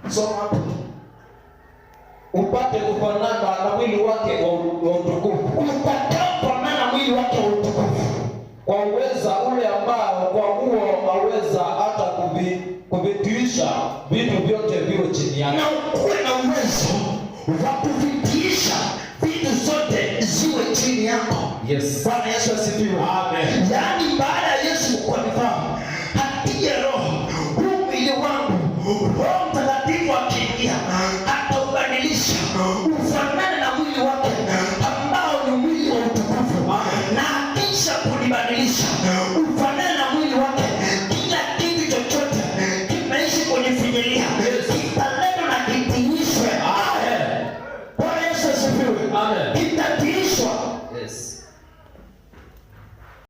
Soma upate kufanana na mwili wake wa utukufu. Utakapofanana na mwili wake wa utukufu. Kwa uweza ule ambao kwa huo aweza hata kuvitiisha vitu vyote viwe chini yake. Na ukuwe na uwezo wa kuvitiisha vitu zote ziwe chini yako. Yes. Bwana Yesu asifiwe. Amen. Yaani baada ya Yesu kunifahamu, hatie roho huu mwili wangu, Roho Mtakatifu akiingia ataubadilisha ufanane na mwili wake ambao ni mwili wa utukufu. Na kisha kunibadilisha ufanane na mwili wake, kila kitu chochote kimeishi kunifinyilia kitaletwa na kitiishwe. Bwana Yesu asifiwe. Kitatiishwa